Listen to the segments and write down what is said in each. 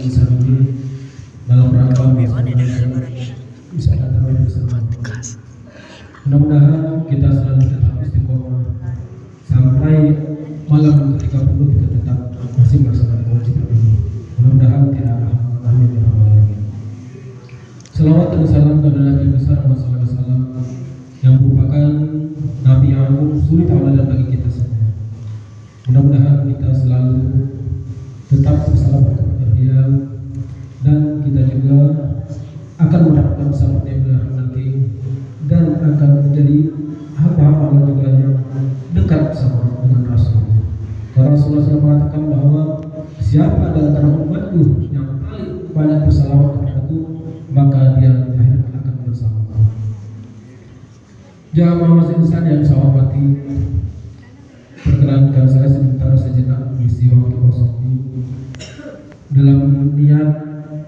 insan ini dalam rangka bisa datang bersama. Mudah-mudahan kita selalu tetap istiqomah sampai malam ketika perlu kita tetap masih melaksanakan kewajiban ini. Mudah-mudahan tidak amin ya rabbal alamin. Salawat dan salam kepada Nabi besar Muhammad SAW yang merupakan Nabi yang agung, suri tauladan bagi kita semua. Mudah-mudahan kita selalu tetap bersalawat kepada dia dan kita juga akan mendapatkan sahabat yang benar nanti dan akan menjadi hamba-hamba Allah juga yang dekat sama dengan Rasul. Karena Rasulullah SAW mengatakan bahwa siapa di antara umatku yang paling banyak bersalawat kepadaku, maka dia di akhirat akan bersama. Jamaah masjid insan yang saya hormati, perkenankan saya sejenak mengisi waktu kosong ini dalam niat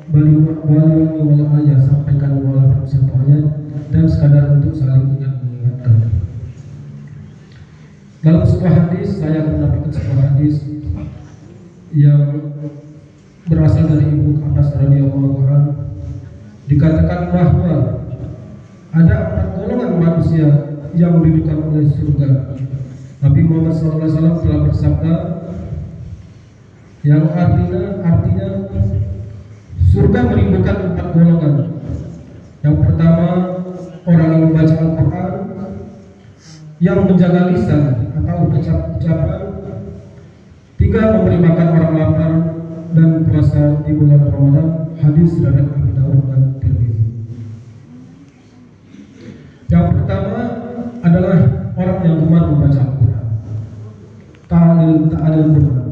wali wala ayat sampaikan wala satu ayat dan sekadar untuk saling mengingatkan. Dalam sebuah hadis saya akan menyampaikan sebuah hadis yang berasal dari Ibu Abbas radhiyallahu anhu. Dikatakan bahwa ada 4 golongan manusia yang dididikan oleh surga. Nabi Muhammad SAW telah bersabda yang artinya surga merindukan 4 golongan. Yang pertama, orang yang membaca Al-Quran, yang menjaga lisan atau ucapan. 3, memberi makan orang lapar dan puasa di bulan Ramadan. Hadis dari Abu Dawud dan Tirmidzi. Yang pertama adalah orang yang gemar membaca Al-Quran. Ta'alil Quran.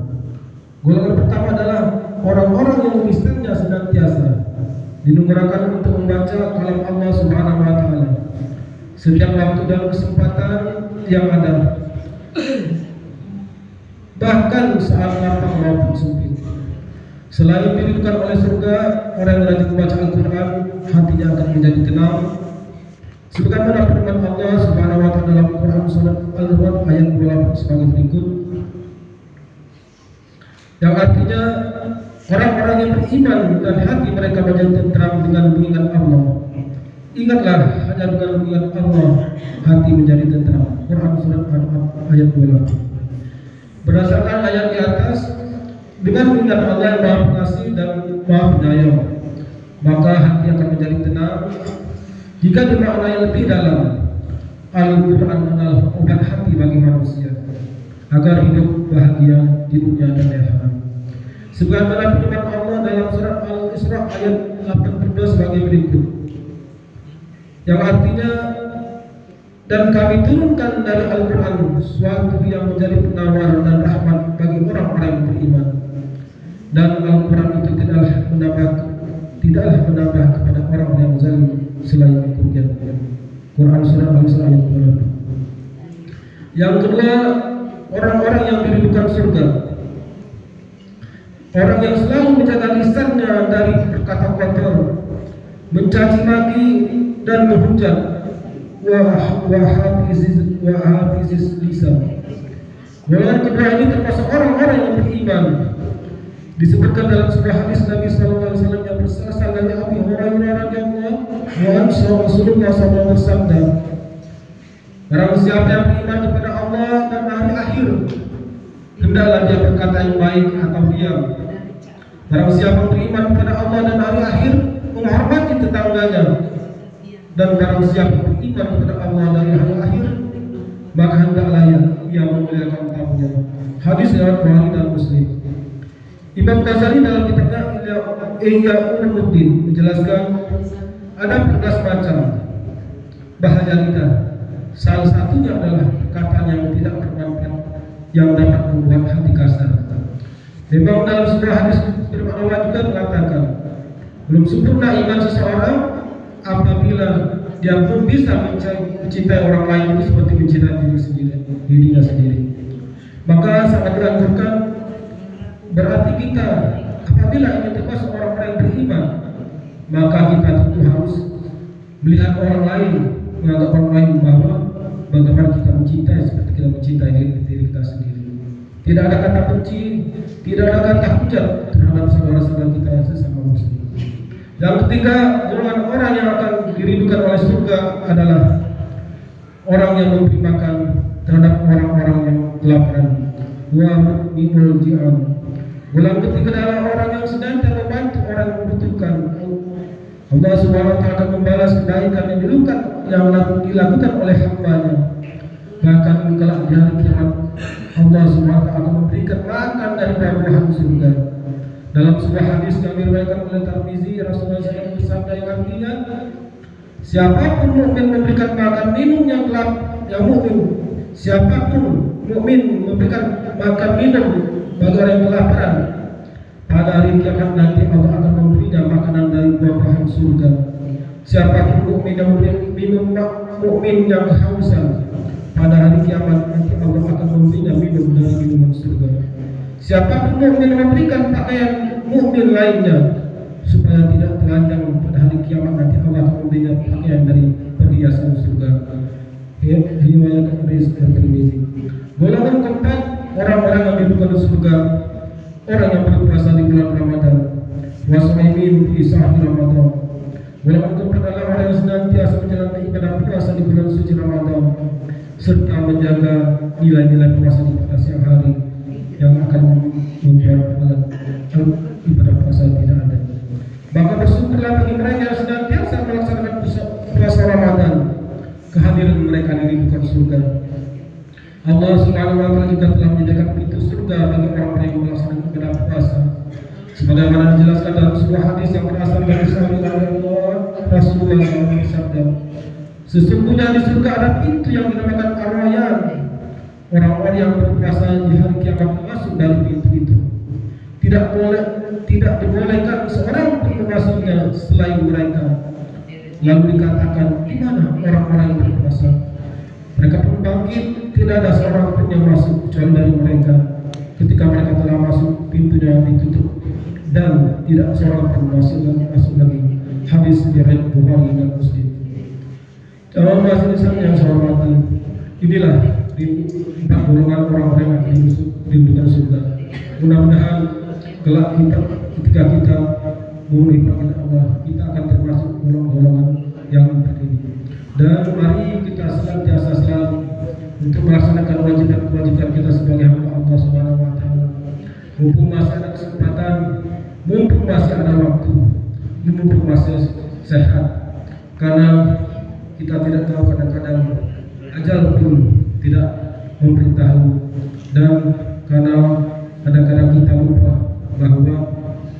Golongan pertama adalah orang-orang yang lisannya senantiasa dinugerahkan untuk membaca kalam Allah Subhanahu wa taala setiap waktu dan kesempatan yang ada, bahkan saat lapang maupun sempit. Selain diridhokan oleh surga, orang yang rajin membaca Al-Quran hatinya akan menjadi tenang. Sebagaimana firman Allah Subhanahu wa taala dalam Quran surat Al-Rum ayat 28 sebagai berikut, yang artinya orang-orang yang beriman dan hati mereka menjadi tentram dengan mengingat Allah. Ingatlah, hanya dengan mengingat Allah hati menjadi tentram. Quran surat Al-Rum ayat 28. Berdasarkan ayat di atas, dengan mengingat Allah yang Maha Pengasih dan Maha Penyayang, maka hati akan menjadi tenang. Jika dimaknai lebih dalam, Al-Quran adalah obat hati bagi manusia agar hidup bahagia di dunia dan di akhirat. Sebagaimana firman Allah dalam surat Al-Isra ayat 82 sebagai berikut, yang artinya, dan kami turunkan dari Al-Quran suatu yang menjadi penawar dan rahmat bagi orang-orang yang beriman, dan Al-Quran itu tidaklah menambah kepada orang yang zalim selain kerugian. Quran surah Al-Isra ayat 22. Yang kedua, orang-orang yang diridhokan surga, orang yang selalu menjaga lisannya dari perkataan kotor, mencaci maki dan menghujat. Wahafizis lisan. Golongan kedua ini termasuk orang-orang yang beriman. Disebutkan dalam sebuah hadis Nabi SAW yang berasal dari Abi Hurairah radhiyallahu anhu, Rasulullah SAW bersabda, barang siapa yang beriman kepada Allah dan hari akhir, hendaklah dia berkata yang baik atau diam. Barang siapa beriman kepada Allah dan hari akhir, menghormati tetangganya. Dan barang siapa beriman kepada Allah dan hari akhir, maka hendaklah ia memuliakan tamunya. Hadis riwayat Bukhari dan Muslim. Imam Ghazali dalam kitabnya Ihya Ulumuddin menjelaskan ada 14 macam bahaya lidah. Salah satunya adalah perkataan yang tidak bermanfaat yang dapat membuat hati kasar. Memang dalam sebuah hadis firman Allah juga mengatakan, belum sempurna iman seseorang apabila dia pun bisa mencintai orang lain itu seperti mencintai dirinya sendiri. Maka sangat dianjurkan, berarti kita apabila ingin termasuk orang-orang yang beriman, maka kita tentu harus melihat orang lain, menganggap orang lain bahwa bagaimana kita mencintai seperti kita mencintai diri kita sendiri. Tidak ada kata benci, tidak ada kata hujat terhadap saudara-saudara kita sesama Yang ketiga, golongan orang yang akan dirindukan oleh surga adalah orang yang memberi makan terhadap orang-orang yang kelaparan. Wa mu'minul ji'an. Golongan ketiga adalah orang yang senantiasa membantu orang yang membutuhkan. Allah Subhanahu wa taala akan membalas kebaikan yang dilakukan oleh hamba-Nya. Bahkan kelak di hari kiamat Allah Subhanahu wa taala akan memberikan makan dari buah-buahan surga. Dalam sebuah hadis yang diriwayatkan oleh Tirmizi, Rasulullah SAW bersabda yang artinya, siapapun mukmin memberikan makan minum yang mukmin, siapapun mukmin memberikan makan minum bagi orang yang kelaparan, pada hari kiamat nanti Allah akan memberinya makanan dari buah-buahan surga. Siapapun mukmin yang memberi minum mukmin yang kehausan, pada hari kiamat nanti Allah akan memberinya minum dari minuman surga. Siapapun mukmin memberikan pakaian mukmin lainnya supaya tidak telanjang, pada hari kiamat nanti Allah akan memberinya pakaian dari perhiasan surga. Riwayat hadis Tirmizi. Golongan keempat, orang-orang yang dirindukan surga, orang yang berpuasa di bulan Ramadan, wasaimin fi sahri Ramadan. Golongan keempat adalah orang yang senantiasa menjalankan ibadah puasa di bulan suci Ramadan serta menjaga nilai-nilai puasa di pada siang hari yang akan membuat ibadah puasa tidak ada. Maka bersyukurlah bagi mereka yang senantiasa melaksanakan puasa Ramadan, kehadiran mereka dirindukan surga. Allah Subhanahu wa taala juga telah menyediakan pintu surga bagi orang-orang yang melaksanakan ibadah puasa. Sebagaimana dijelaskan dalam sebuah hadis yang berasal dari sahabat Allah, Rasulullah SAW bersabda, sesungguhnya di surga ada pintu yang dinamakan Ar-Rayyan. Orang-orang yang berpuasa di hari kiamat masuk dari pintu itu. Tidak dibolehkan seorang pun memasukinya selain mereka. Lalu dikatakan, di mana orang-orang yang berpuasa? Mereka pun bangkit, tidak ada seorang pun yang masuk kecuali dari mereka. Ketika mereka telah masuk, pintunya ditutup dan tidak seorang pun masuk lagi. Hadis riwayat Bukhari dan Muslim. Jamaah masjid yang saya hormati, inilah empat golongan orang-orang yang dirindukan surga. Mudah-mudahan kelak ketika kita memenuhi panggilan Allah, kita akan termasuk golongan yang empat ini. Dan mari kita senantiasa selalu untuk melaksanakan kewajiban kita sebagai hamba Allah Subhanahu wa taala. Mumpung masih ada kesempatan, mumpung masih ada waktu, mumpung masih sehat. Karena kita tidak tahu, kadang-kadang ajal pun tidak memberitahu, dan karena kadang-kadang kita lupa bahwa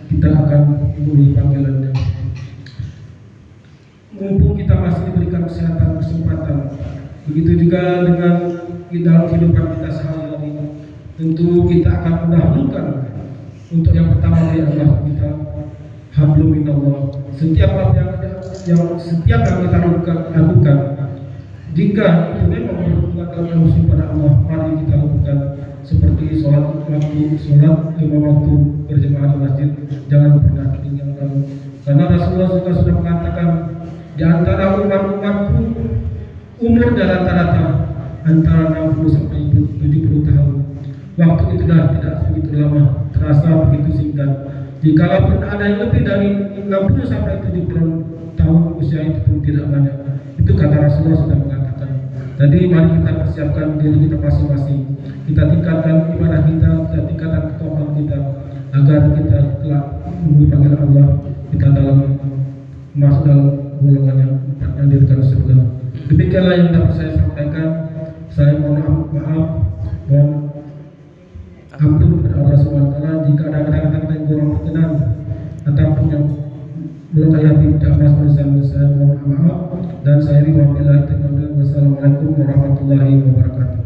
kita akan memenuhi panggilannya. Mumpung kita masih diberikan kesempatan, begitu juga dengan dalam kehidupan kita sehari-hari, tentu kita akan mendahulukan untuk yang pertama adalah kita hablum minallah. Setiap yang kita lakukan, jika itu memang berhubungan dengan usul pada Allah, mari kita lakukan. Seperti sholat 5 waktu berjamaah di masjid, jangan pernah ketinggalan. Karena Rasulullah sudah mengatakan, di antara umat-umatku umurnya rata-rata antara 60 sampai 70 tahun. Waktu itu tidak begitu lama, terasa begitu singkat. Jikalau ada yang lebih dari 60 sampai 70 tahun usia itu pun tidak banyak. Itu kata Rasulullah sudah mengatakan. Jadi mari kita persiapkan diri kita masing-masing. Kita tingkatkan ibadah kita tingkatkan ketakwaan kita, agar kita kelak memenuhi panggilan Allah, kita masuk dalam golongan yang dirindukan surga. Demikianlah yang dapat saya sampaikan. Saya mohon maaf, mohon ampun kepada Allah Subhanahu wa taala jika ada kata-kata yang kurang berkenan ataupun yang melukai hati jamaah bersama. Saya mohon maaf dan saya ridho billahi. Wassalamualaikum warahmatullahi wabarakatuh.